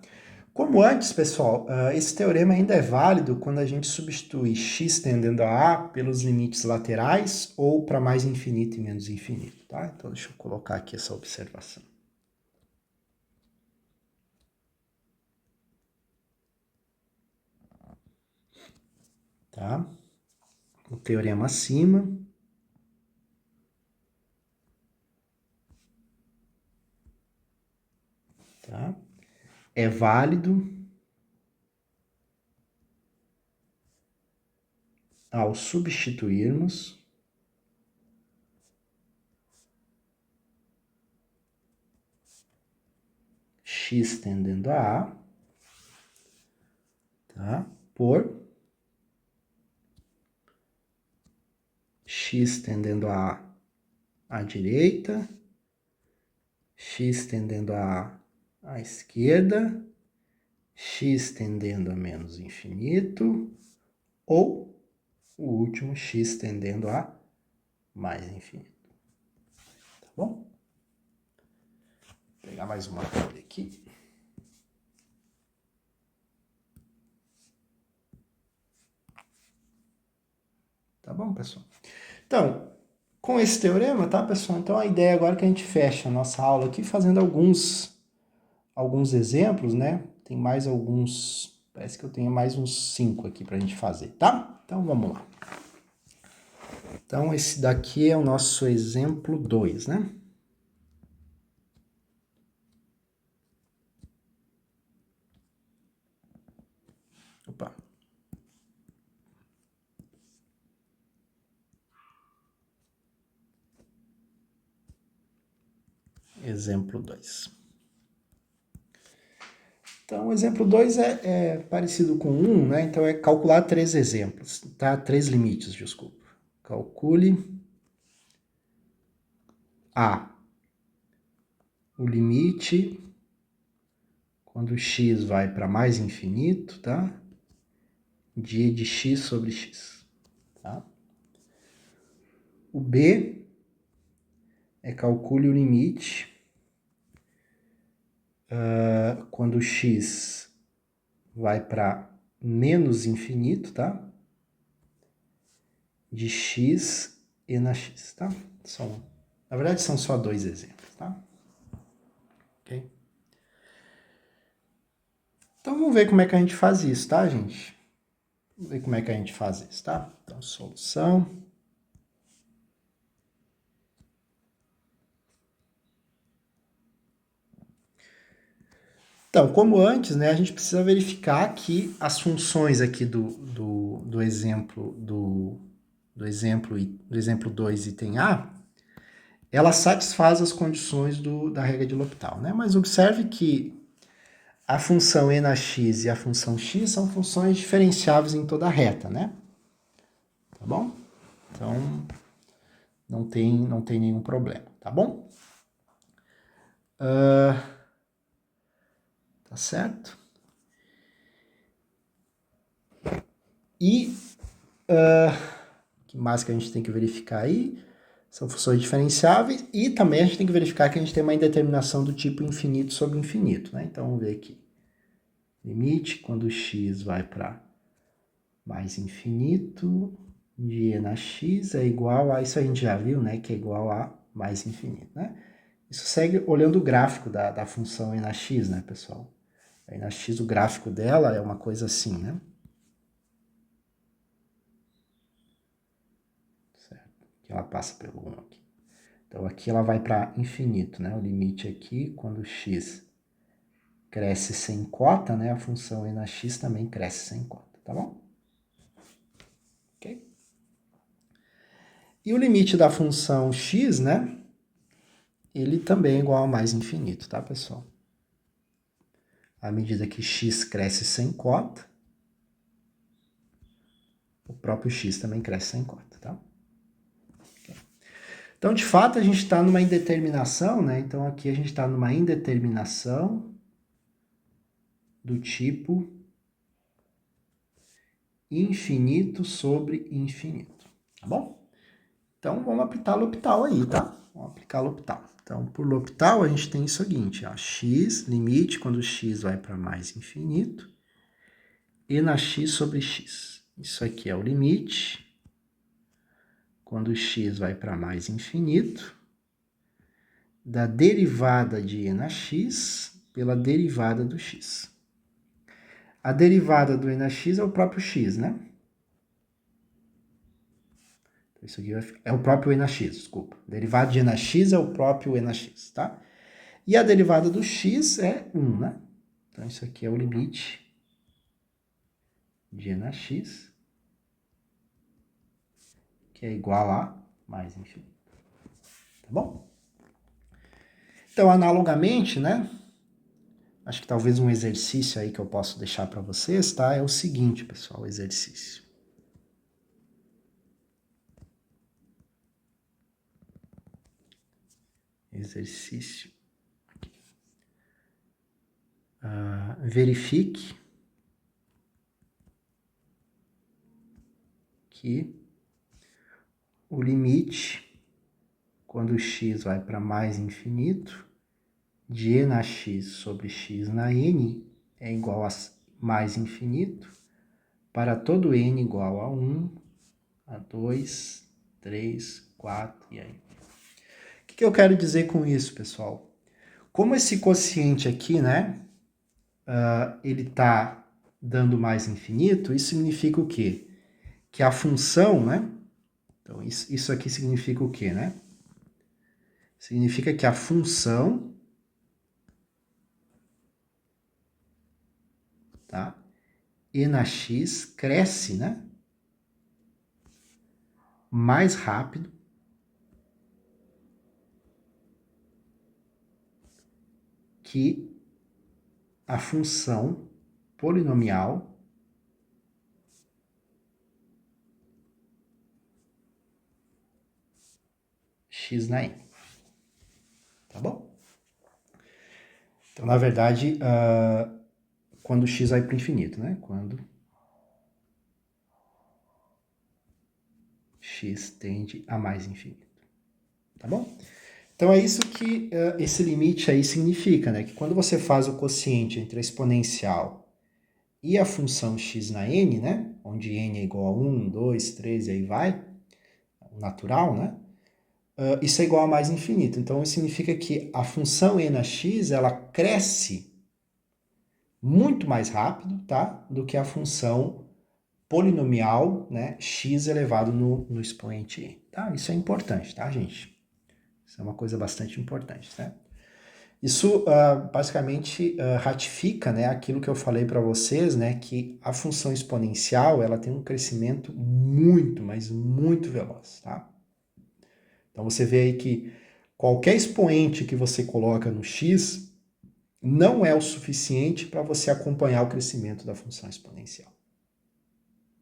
Como antes, pessoal, esse teorema ainda é válido quando a gente substitui x tendendo a A pelos limites laterais ou para mais infinito e menos infinito, tá? Então, deixa eu colocar aqui essa observação. Tá? O teorema acima. Tá? É válido ao substituirmos x tendendo a A, tá? Por x tendendo a A à direita, x tendendo a A à esquerda, x tendendo a menos infinito, ou o último x tendendo a mais infinito. bom? Vou pegar mais uma folha aqui. Tá bom, pessoal? Então, com esse teorema, tá, pessoal? Então, a ideia agora é que a gente fecha a nossa aula aqui fazendo alguns exemplos, né? Tem mais alguns, parece que eu tenho mais uns 5 aqui pra gente fazer, tá? Então, vamos lá. Então, esse daqui é o nosso exemplo 2, né? Opa. Exemplo 2. Então, o exemplo 2 é parecido com 1, né? Então, é calcular 3 exemplos, tá? 3 limites, desculpa. Calcule o limite quando x vai para mais infinito, tá? De e de x sobre x, tá? O B é calcule o limite quando x vai para menos infinito, tá? De x e na x, tá? Na verdade, são só 2 exemplos, tá? Ok? Então, vamos ver como é que a gente faz isso, tá, gente? Vamos ver como é que a gente faz isso, tá? Então, solução. Então, como antes, né, a gente precisa verificar que as funções aqui do exemplo do exemplo 2 item A, ela satisfaz as condições da regra de L'Hopital, né? Mas observe que a função e na x e a função x são funções diferenciáveis em toda a reta, né? Tá bom? Então, não tem nenhum problema, tá bom? Tá certo? E o que mais que a gente tem que verificar aí? São funções diferenciáveis e também a gente tem que verificar que a gente tem uma indeterminação do tipo infinito sobre infinito, né? Então, vamos ver aqui. Limite quando x vai para mais infinito de e na x é igual a... Isso a gente já viu, né? Que é igual a mais infinito, né? Isso segue olhando o gráfico da função e na x, né, pessoal? Aí na x o gráfico dela é uma coisa assim, né? Certo? Que ela passa pelo 1 aqui. Então, aqui ela vai para infinito, né? O limite aqui, quando x cresce sem cota, né? A função e na x também cresce sem cota, tá bom? Ok? E o limite da função x, né? Ele também é igual a mais infinito, tá, pessoal? À medida que x cresce sem cota, o próprio x também cresce sem cota, tá? Okay. Então, de fato, a gente está numa indeterminação, né? Então, aqui a gente está numa indeterminação do tipo infinito sobre infinito, tá bom? Então, vamos aplicar L'Hopital aí, tá? Vamos aplicar L'Hopital. Então, por L'Hopital, a gente tem o seguinte, ó, x, limite quando x vai para mais infinito, e na x sobre x. Isso aqui é o limite quando x vai para mais infinito, da derivada de e na x pela derivada do x. A derivada do e na x é o próprio x, né? Isso aqui é o próprio e na x, desculpa. Derivada de e na x é o próprio e na x, tá? E a derivada do x é 1, né? Então, isso aqui é o limite de e na x, que é igual a mais infinito. Tá bom? Então, analogamente, né? Acho que talvez um exercício aí que eu posso deixar para vocês, tá? É o seguinte, pessoal, o exercício. Exercício. Verifique que o limite quando x vai para mais infinito, de e na x sobre x na n é igual a mais infinito para todo n igual a 1, a 2, 3, 4 e aí. O que eu quero dizer com isso, pessoal? Como esse quociente aqui, né, ele está dando mais infinito, isso significa o quê? Que a função, né, então isso aqui significa o quê, né? Significa que a função, tá, e na x cresce, né, mais rápido que a função polinomial x na n. Tá bom? Então, na verdade, quando x vai para o infinito, né? Quando x tende a mais infinito. Tá bom? Então, é isso que esse limite aí significa, né? Que quando você faz o quociente entre a exponencial e a função x na n, né? Onde n é igual a 1, 2, 3 e aí vai, o natural, né? Isso é igual a mais infinito. Então, isso significa que a função e na x, ela cresce muito mais rápido, tá? Do que a função polinomial, né? X elevado no expoente e, tá? Isso é importante, tá, gente? Isso é uma coisa bastante importante, tá? Isso basicamente ratifica, né, aquilo que eu falei para vocês, né, que a função exponencial ela tem um crescimento muito, mas muito veloz, tá? Então você vê aí que qualquer expoente que você coloca no x não é o suficiente para você acompanhar o crescimento da função exponencial.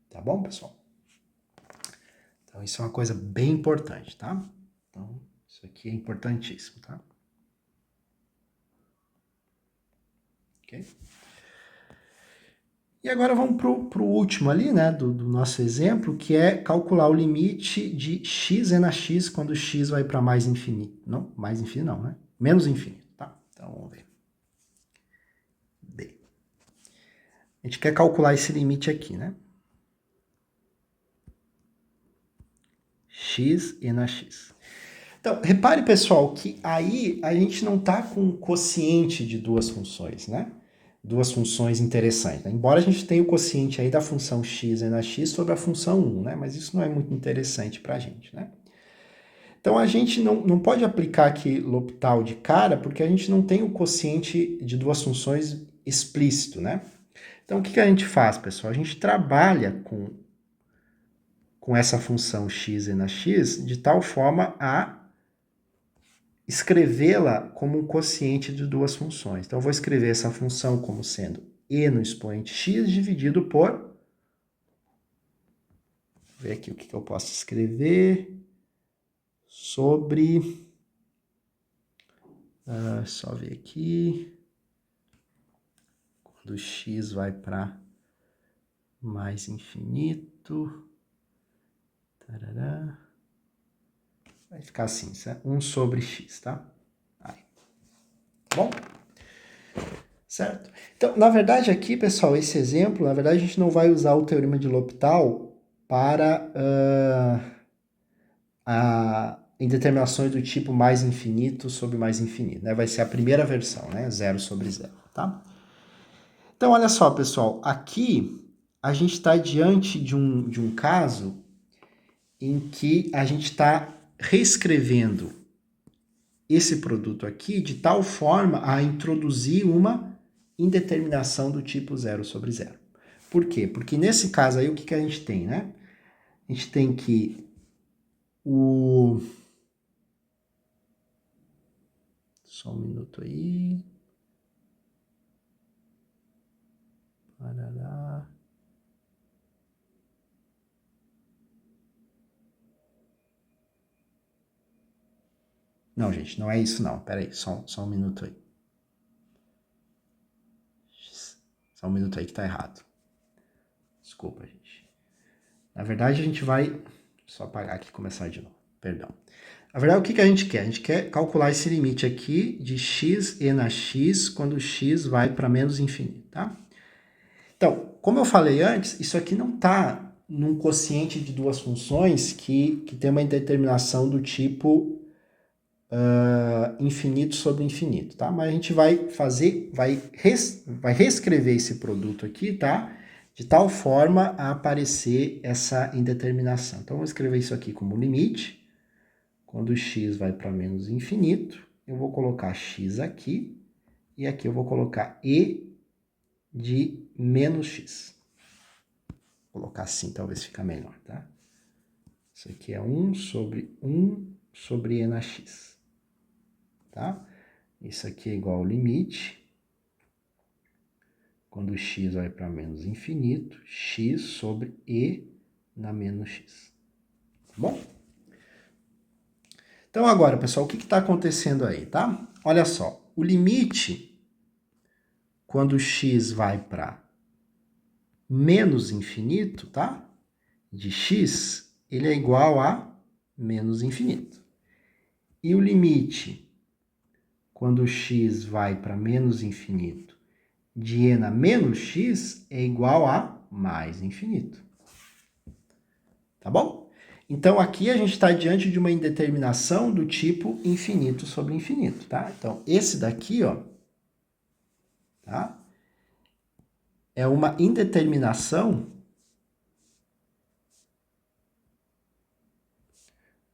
Tá bom, pessoal? Então isso é uma coisa bem importante, tá? Então isso aqui é importantíssimo, tá? Ok? E agora vamos para o último ali, né, do nosso exemplo, que é calcular o limite de x e na x quando x vai para mais infinito. Não, mais infinito não, né? Menos infinito, tá? Então vamos ver. B. A gente quer calcular esse limite aqui, né? X e na x. Então, repare, pessoal, que aí a gente não está com um quociente de duas funções, né? Duas funções interessantes. Né? Embora a gente tenha o quociente aí da função x e na x sobre a função 1, né? Mas isso não é muito interessante para a gente, né? Então, a gente não pode aplicar aqui L'Hopital de cara, porque a gente não tem o quociente de duas funções explícito, né? Então, o que a gente faz, pessoal? A gente trabalha com essa função x e na x de tal forma a escrevê-la como um quociente de duas funções. Então, eu vou escrever essa função como sendo e no expoente x dividido por... Vou ver aqui o que eu posso escrever sobre... só ver aqui. Quando x vai para mais infinito... Tarará. Vai ficar assim, certo? 1 sobre x, tá? Aí. Tá bom? Certo? Então, na verdade aqui, pessoal, esse exemplo, na verdade a gente não vai usar o teorema de L'Hopital para em determinações do tipo mais infinito sobre mais infinito, né? Vai ser a primeira versão, né? 0 sobre 0, tá? Então, olha só, pessoal, aqui a gente está diante de um caso em que a gente está reescrevendo esse produto aqui de tal forma a introduzir uma indeterminação do tipo 0 sobre 0. Por quê? Porque nesse caso aí, o que a gente tem, né? A gente tem que Só um minuto aí. Parará. Não, gente, não é isso não. Pera aí, só um minuto aí. Só um minuto aí que tá errado. Desculpa, gente. Na verdade, a gente vai... Só apagar aqui e começar de novo. Perdão. Na verdade, o que que a gente quer? A gente quer calcular esse limite aqui de x e na x quando x vai para menos infinito, tá? Então, como eu falei antes, isso aqui não está num quociente de duas funções que tem uma indeterminação do tipo infinito sobre infinito, tá? Mas a gente vai fazer, vai reescrever esse produto aqui, tá? De tal forma a aparecer essa indeterminação. Então, eu vou escrever isso aqui como limite. Quando x vai para menos infinito, eu vou colocar x aqui, e aqui eu vou colocar e de menos x. Vou colocar assim, talvez fica melhor, tá? Isso aqui é 1 sobre e na x, tá? Isso aqui é igual ao limite. Quando x vai para menos infinito, x sobre e na menos x. Tá bom? Então agora, pessoal, o que está acontecendo aí, tá? Olha só, o limite, quando x vai para menos infinito, tá? De x, ele é igual a menos infinito. E o limite, quando x vai para menos infinito, de e na menos x, é igual a mais infinito. Tá bom? Então, aqui a gente está diante de uma indeterminação do tipo infinito sobre infinito, tá? Então, esse daqui, ó, tá? É uma indeterminação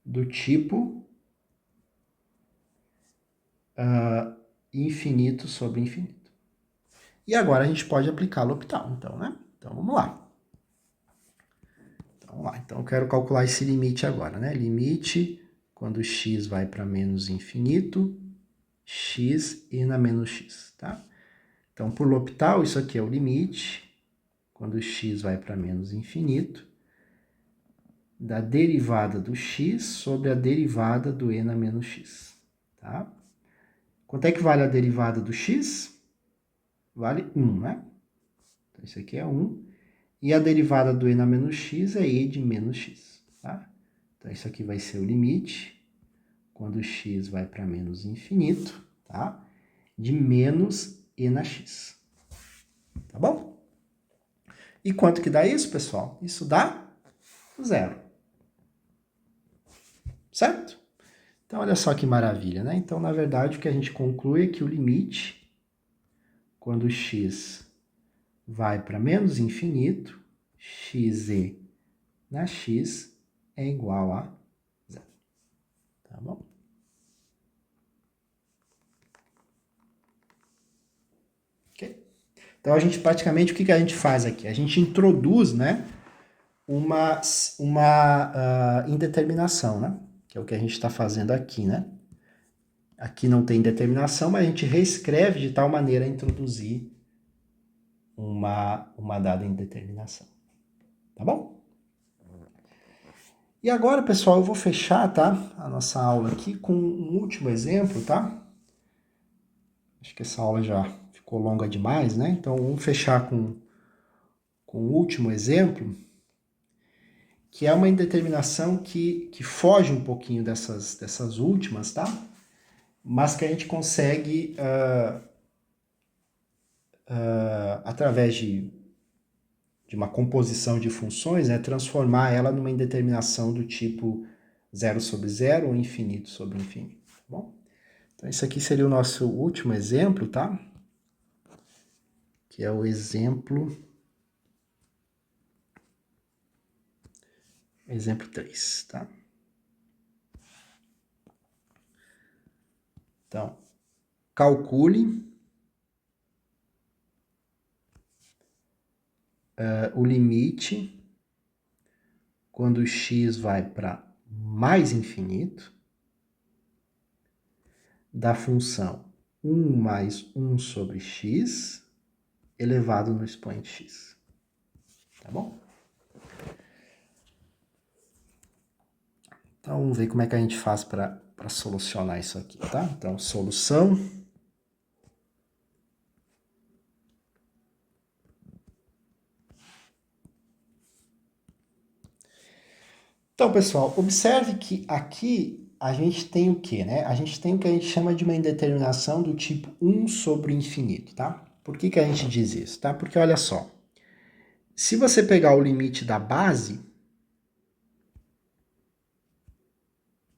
do tipo infinito sobre infinito. E agora a gente pode aplicar L'Hopital, então, né? Então, vamos lá. Então, vamos lá. Então, eu quero calcular esse limite agora, né? Limite, quando x vai para menos infinito, x e na menos x, tá? Então, por L'Hopital, isso aqui é o limite, quando x vai para menos infinito, da derivada do x sobre a derivada do e na menos x, tá? Quanto é que vale a derivada do x? Vale 1, né? Então, isso aqui é 1. E a derivada do e na menos x é e de menos x, tá? Então, isso aqui vai ser o limite, quando x vai para menos infinito, tá? De menos e na x. Tá bom? E quanto que dá isso, pessoal? Isso dá 0. Certo? Então, olha só que maravilha, né? Então, na verdade, o que a gente conclui é que o limite, quando x vai para menos infinito, xe na x é igual a 0. Tá bom? Ok? Então, a gente praticamente, o que a gente faz aqui? A gente introduz, né, uma indeterminação, né? Que é o que a gente está fazendo aqui, né? Aqui não tem determinação, mas a gente reescreve de tal maneira a introduzir uma dada indeterminação. Tá bom? E agora, pessoal, eu vou fechar, tá? A nossa aula aqui com um último exemplo, tá? Acho que essa aula já ficou longa demais, né? Então, vamos fechar com o último exemplo, que é uma indeterminação que foge um pouquinho dessas últimas, tá? Mas que a gente consegue, através de uma composição de funções, né, transformar ela numa indeterminação do tipo 0 sobre 0 ou infinito sobre infinito, tá bom? Então, esse aqui seria o nosso último exemplo, tá? Que é o exemplo 3, tá? Então, calcule o limite quando x vai para mais infinito da função 1 mais 1 sobre x elevado no expoente x. Tá bom? Então, vamos ver como é que a gente faz para solucionar isso aqui, tá? Então, solução. Então, pessoal, observe que aqui a gente tem o quê, né? A gente tem o que a gente chama de uma indeterminação do tipo 1 sobre o infinito, tá? Por que que a gente diz isso, tá? Porque olha só, se você pegar o limite da base,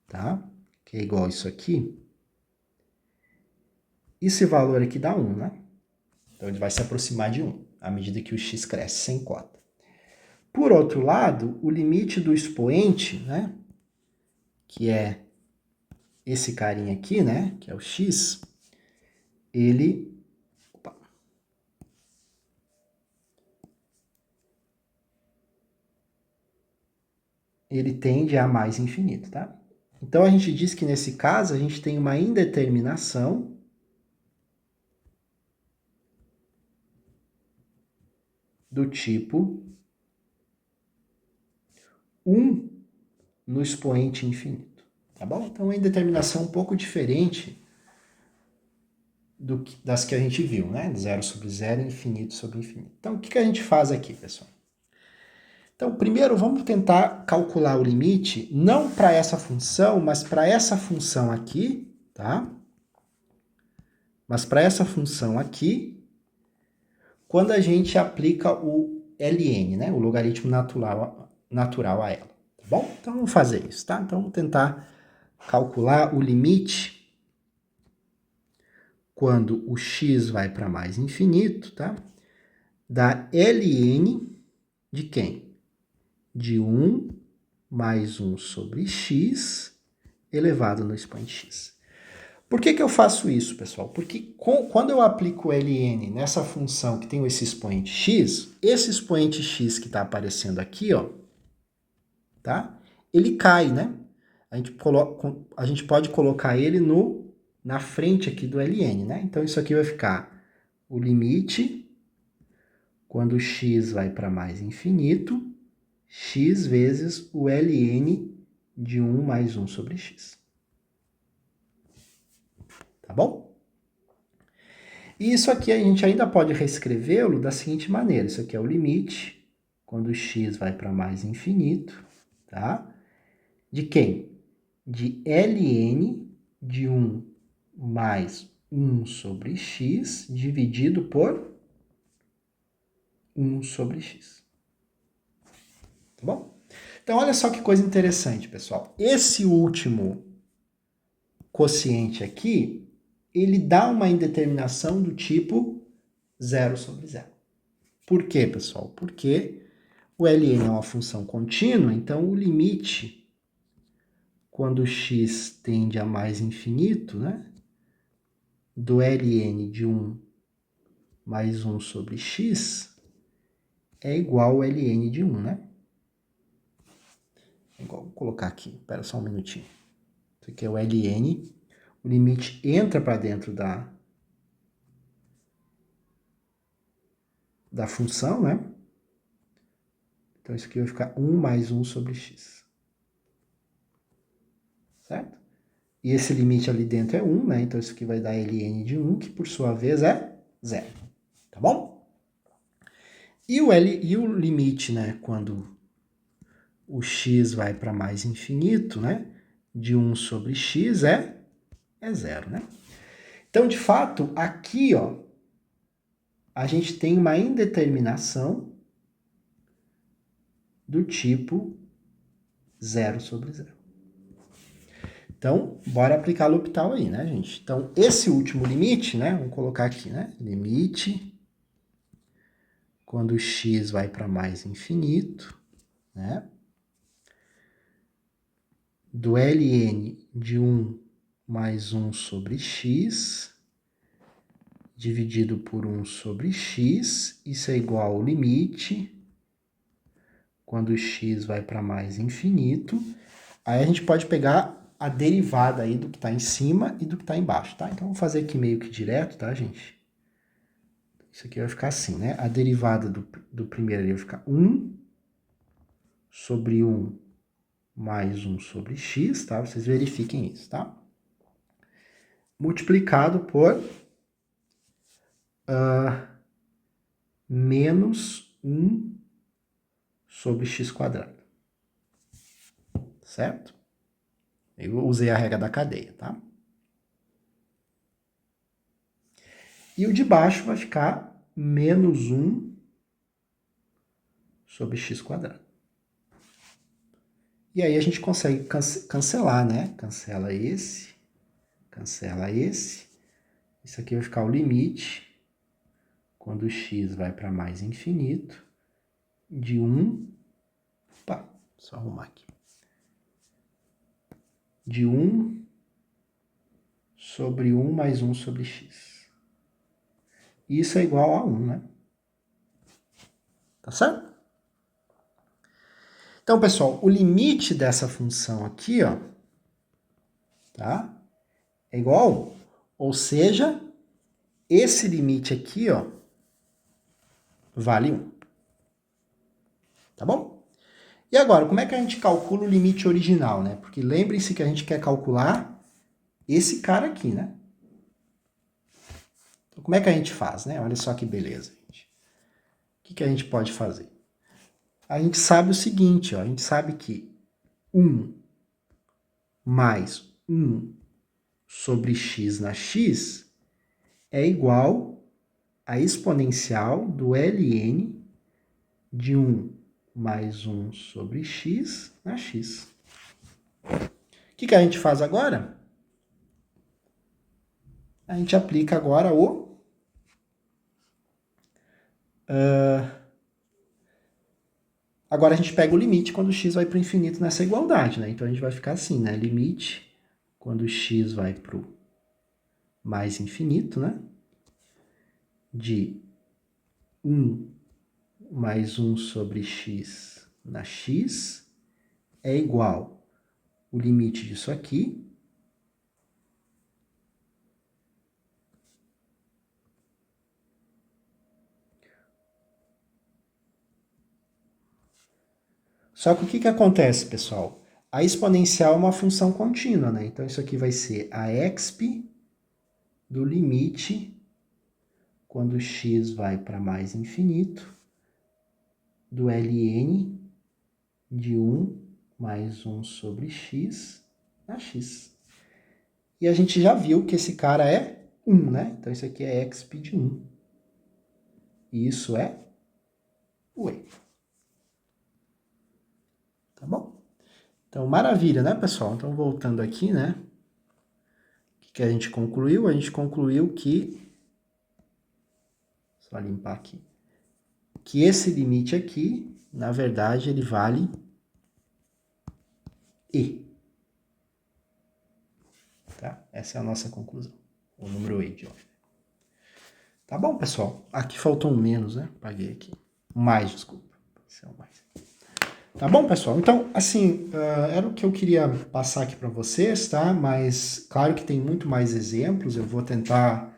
tá? Que é igual a isso aqui, esse valor aqui dá 1, né? Então ele vai se aproximar de 1, à medida que o x cresce sem cota. Por outro lado, o limite do expoente, né? Que é esse carinha aqui, né? Que é o x, ele... Opa. Ele tende a mais infinito, tá? Então a gente diz que nesse caso a gente tem uma indeterminação do tipo 1 no expoente infinito, tá bom? Então é uma indeterminação um pouco diferente das que a gente viu, né? 0 sobre 0, infinito sobre infinito. Então o que a gente faz aqui, pessoal? Então, primeiro, vamos tentar calcular o limite, não para essa função, mas para essa função aqui, tá? Mas para essa função aqui, quando a gente aplica o ln, né? O logaritmo natural a ela, tá bom? Então, vamos fazer isso, tá? Então, vamos tentar calcular o limite quando o x vai para mais infinito, tá? Da ln de quem? De 1 mais 1 sobre x elevado no expoente x. Por que eu faço isso, pessoal? Porque quando eu aplico o ln nessa função que tem esse expoente x, esse expoente x que está aparecendo aqui, ó, tá? Ele cai, né? A gente pode colocar ele na frente aqui do ln, né? Então isso aqui vai ficar o limite quando o x vai para mais infinito, x vezes o ln de 1 mais 1 sobre x. Tá bom? E isso aqui a gente ainda pode reescrevê-lo da seguinte maneira. Isso aqui é o limite, quando x vai para mais infinito, tá? De quem? De ln de 1 mais 1 sobre x dividido por 1 sobre x. Tá bom? Então, olha só que coisa interessante, pessoal. Esse último quociente aqui, ele dá uma indeterminação do tipo 0 sobre 0. Por quê, pessoal? Porque o ln é uma função contínua, então o limite, quando x tende a mais infinito, né, do ln de 1 mais 1 sobre x, é igual ao ln de 1, né? Vou colocar aqui, espera só um minutinho. Isso aqui é o ln, o limite entra para dentro da função, né? Então isso aqui vai ficar 1 mais 1 sobre x. Certo? E esse limite ali dentro é 1, né? Então isso aqui vai dar ln de 1, que por sua vez é 0. Tá bom? E o limite, né? Quando o x vai para mais infinito, né? De 1 sobre x é 0, né? Então, de fato, aqui, ó, a gente tem uma indeterminação do tipo 0 sobre 0. Então, bora aplicar a L'Hopital aí, né, gente? Então, esse último limite, né, vamos colocar aqui, né? Limite quando o x vai para mais infinito, né? Do ln de 1 mais 1 sobre x, dividido por 1 sobre x, isso é igual ao limite quando o x vai para mais infinito. Aí a gente pode pegar a derivada aí do que está em cima e do que está embaixo, tá? Então, vou fazer aqui meio que direto, tá, gente? Isso aqui vai ficar assim, né? A derivada do primeiro ali vai ficar 1 sobre 1 mais 1 sobre x, tá? Vocês verifiquem isso, tá? Multiplicado por menos 1 sobre x quadrado. Certo? Eu usei a regra da cadeia, tá? E o de baixo vai ficar menos 1 sobre x². E aí a gente consegue cancelar, né? Cancela esse. Isso aqui vai ficar o limite, quando o x vai para mais infinito, de 1... Opa, só arrumar aqui. De 1 sobre 1 mais 1 sobre x. Isso é igual a 1, né? Tá certo? Então, pessoal, o limite dessa função aqui, ó, tá? É igual a 1. Ou seja, esse limite aqui, ó, vale 1. Tá bom? E agora, como é que a gente calcula o limite original, né? Porque lembrem-se que a gente quer calcular esse cara aqui, né? Então, como é que a gente faz, né? Olha só que beleza, gente. O que a gente pode fazer? A gente sabe o seguinte, ó, a gente sabe que 1 mais 1 sobre x na x é igual a exponencial do ln de 1 mais 1 sobre x na x. O que a gente faz agora? A gente aplica agora o... Agora a gente pega o limite quando x vai para o infinito nessa igualdade, né? Então a gente vai ficar assim, né? Limite quando x vai para o mais infinito, né? De 1 mais 1 sobre x na x é igual o limite disso aqui Só que o que acontece, pessoal? A exponencial é uma função contínua, né? Então isso aqui vai ser a exp do limite quando x vai para mais infinito do ln de 1 mais 1 sobre x na x. E a gente já viu que esse cara é 1, né? Então isso aqui é exp de 1. E isso é o e. Tá bom? Então, maravilha, né, pessoal? Então, voltando aqui, né? O que a gente concluiu? A gente concluiu que... Só limpar aqui. Que esse limite aqui, na verdade, ele vale e. Tá? Essa é a nossa conclusão. O número e de hoje. Tá bom, pessoal? Aqui faltou um menos, né? Paguei aqui. Mais, desculpa. Esse é o mais. Tá bom, pessoal? Então, assim, era o que eu queria passar aqui para vocês, tá? Mas, claro que tem muito mais exemplos. Eu vou tentar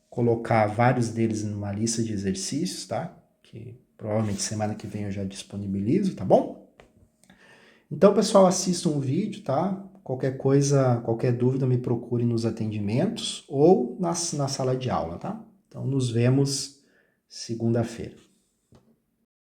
colocar vários deles numa lista de exercícios, tá? Que provavelmente semana que vem eu já disponibilizo, tá bom? Então, pessoal, assistam o vídeo, tá? Qualquer coisa, qualquer dúvida, me procure nos atendimentos ou na sala de aula, tá? Então, nos vemos segunda-feira.